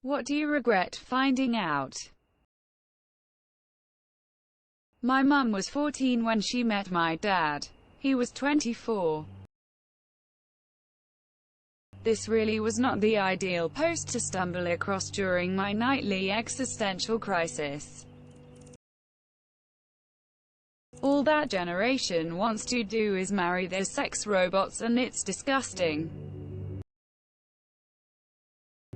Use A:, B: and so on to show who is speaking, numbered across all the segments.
A: What do you regret finding out? My mum was 14 when she met my dad. He was 24. This really was not the ideal post to stumble across during my nightly existential crisis. All that generation wants to do is marry their sex robots, and it's disgusting.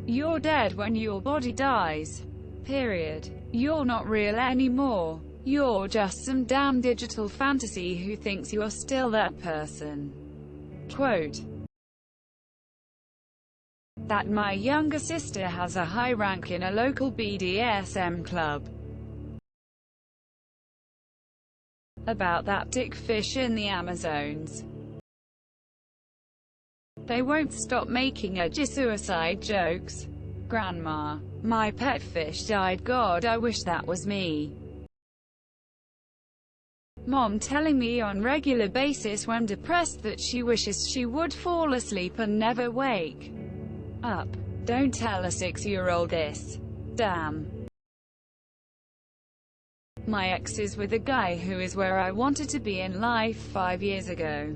A: You're dead when your body dies. Period. You're not real anymore. You're just some damn digital fantasy who thinks you're still that person. Quote. That my younger sister has a high rank in a local BDSM club. About that dick fish in the Amazons. They won't stop making suicide jokes. Grandma. My pet fish died. God, I wish that was me. Mom telling me on regular basis when depressed that she wishes she would fall asleep and never wake up. Don't tell a 6-year-old this. Damn. My ex is with a guy who is where I wanted to be in life 5 years ago.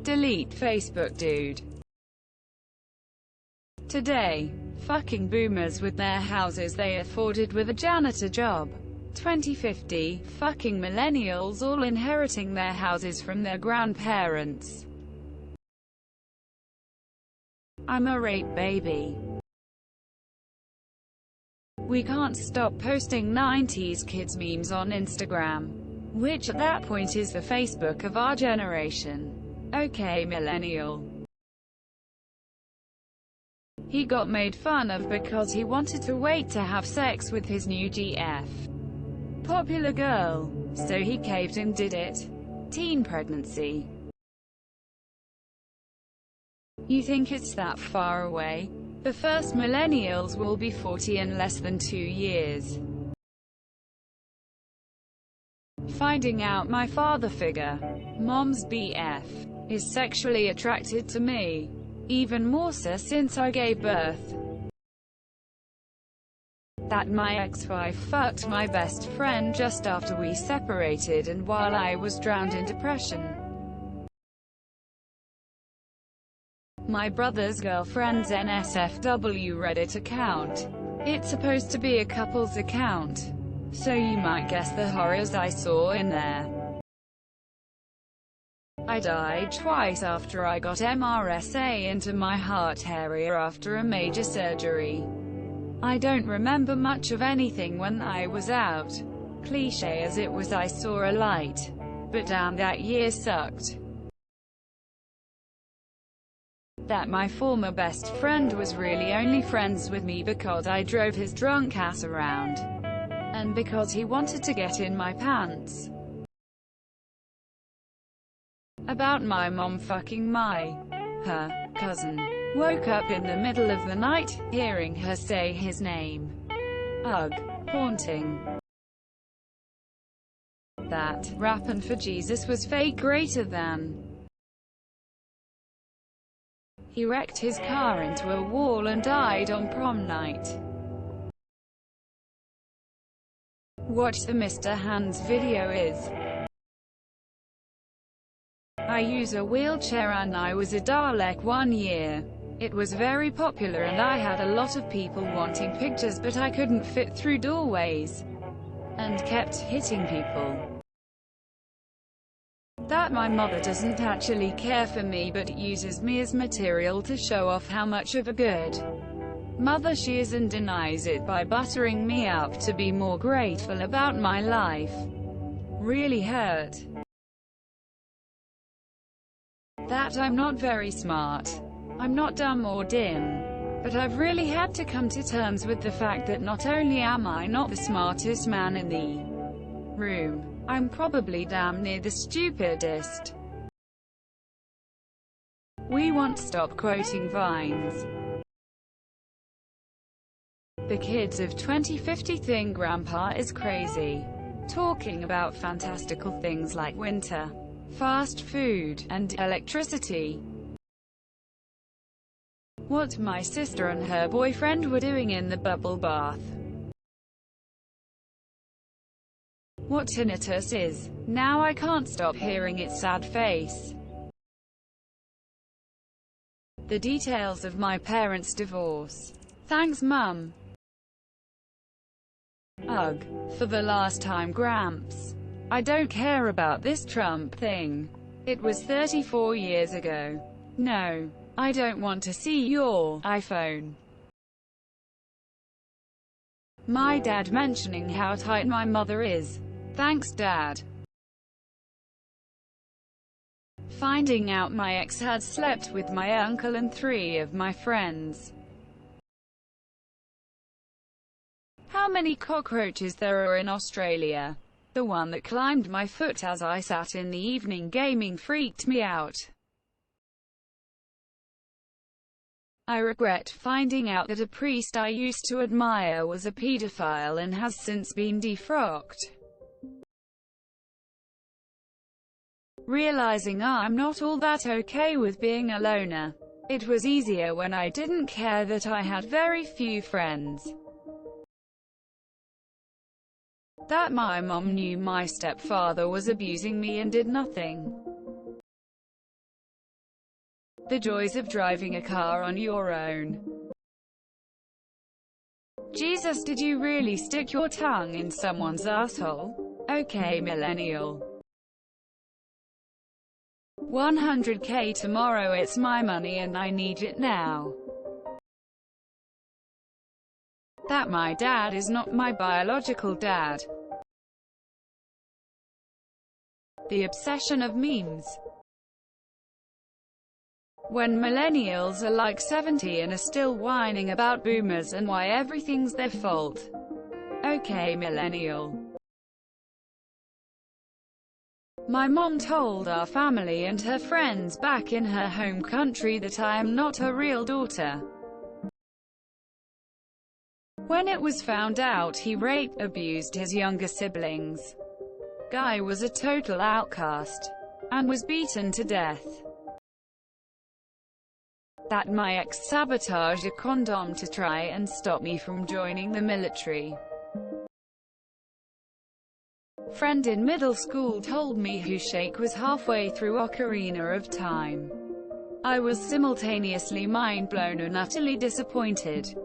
A: Delete Facebook, dude. Today. Fucking boomers with their houses they afforded with a janitor job. 2050. Fucking millennials all inheriting their houses from their grandparents. I'm a rape baby. We can't stop posting 90s kids memes on Instagram, which at that point is the Facebook of our generation. Okay, millennial. He got made fun of because he wanted to wait to have sex with his new GF. Popular girl. So he caved and did it. Teen pregnancy. You think it's that far away? The first millennials will be 40 in less than 2 years. Finding out my father figure, mom's BF, is sexually attracted to me. Even more so since I gave birth. That my ex-wife fucked my best friend just after we separated and while I was drowned in depression. My brother's girlfriend's NSFW Reddit account. It's supposed to be a couple's account. So you might guess the horrors I saw in there. I died twice after I got MRSA into my heart area after a major surgery. I don't remember much of anything when I was out. Cliché as it was, I saw a light. But damn, that year sucked. That my former best friend was really only friends with me because I drove his drunk ass around. And because he wanted to get in my pants. About my mom fucking her cousin. Woke up in the middle of the night, hearing her say his name. Ugh. Haunting. That rapping for Jesus was fake greater than. He wrecked his car into a wall and died on prom night. Watch the Mr. Hands video is. I use a wheelchair and I was a Dalek 1 year. It was very popular and I had a lot of people wanting pictures, but I couldn't fit through doorways. And kept hitting people. That my mother doesn't actually care for me but uses me as material to show off how much of a good mother she is and denies it by buttering me up to be more grateful about my life. Really hurt. That I'm not very smart. I'm not dumb or dim. But I've really had to come to terms with the fact that not only am I not the smartest man in the room, I'm probably damn near the stupidest. We won't stop quoting Vines. The kids of 2050 think Grandpa is crazy. Talking about fantastical things like winter, fast food, and electricity. What my sister and her boyfriend were doing in the bubble bath. What tinnitus is. Now I can't stop hearing its sad face. The details of my parents' divorce. Thanks, Mum. Ugh. For the last time, Gramps. I don't care about this Trump thing. It was 34 years ago. No. I don't want to see your iPhone. My dad mentioning how tight my mother is. Thanks, Dad. Finding out my ex had slept with my uncle and 3 of my friends. How many cockroaches there are in Australia? The one that climbed my foot as I sat in the evening gaming freaked me out. I regret finding out that a priest I used to admire was a pedophile and has since been defrocked. Realizing I'm not all that okay with being a loner. It was easier when I didn't care that I had very few friends. That my mom knew my stepfather was abusing me and did nothing. The joys of driving a car on your own. Jesus, did you really stick your tongue in someone's asshole? Okay, millennial. 100K tomorrow, it's my money and I need it now. That my dad is not my biological dad. The obsession of memes. When millennials are like 70 and are still whining about boomers and why everything's their fault. Okay, millennial. My mom told our family and her friends back in her home country that I am not her real daughter. When it was found out he raped, abused his younger siblings. Guy was a total outcast. And was beaten to death. That my ex sabotaged a condom to try and stop me from joining the military. Friend in middle school told me who Shake was halfway through Ocarina of Time. I was simultaneously mind-blown and utterly disappointed.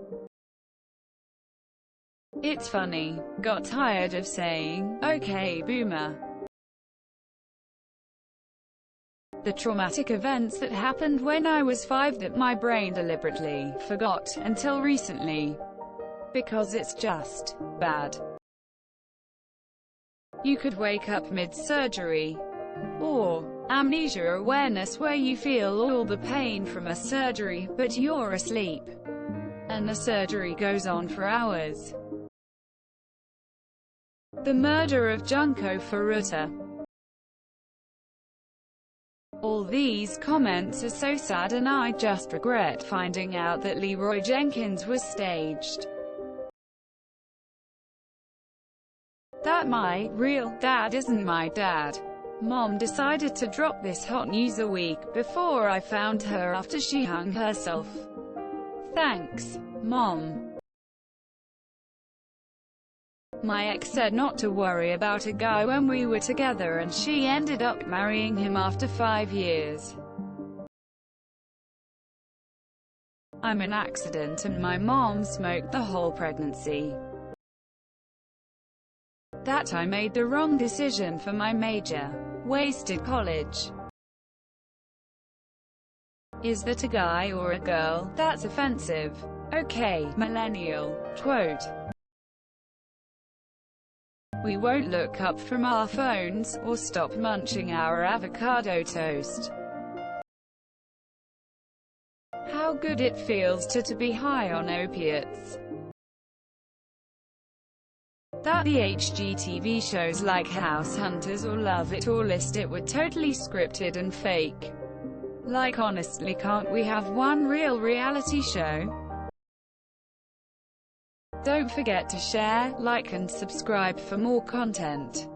A: It's funny. Got tired of saying, okay, boomer. The traumatic events that happened when I was 5 that my brain deliberately forgot until recently. Because it's just bad. You could wake up mid-surgery. Or amnesia awareness, where you feel all the pain from a surgery, but you're asleep. And the surgery goes on for hours. The murder of Junko Furuta. All these comments are so sad, and I just regret finding out that Leroy Jenkins was staged. That my real dad isn't my dad. Mom decided to drop this hot news a week before I found her after she hung herself. Thanks, Mom. My ex said not to worry about a guy when we were together, and she ended up marrying him after 5 years. I'm an accident and my mom smoked the whole pregnancy. That I made the wrong decision for my major. Wasted college. Is that a guy or a girl? That's offensive. Okay, millennial. Quote. We won't look up from our phones, or stop munching our avocado toast. How good it feels to be high on opiates. That the HGTV shows like House Hunters or Love It or List It were totally scripted and fake. Like, honestly, can't we have one real reality show? Don't forget to share, like and subscribe for more content.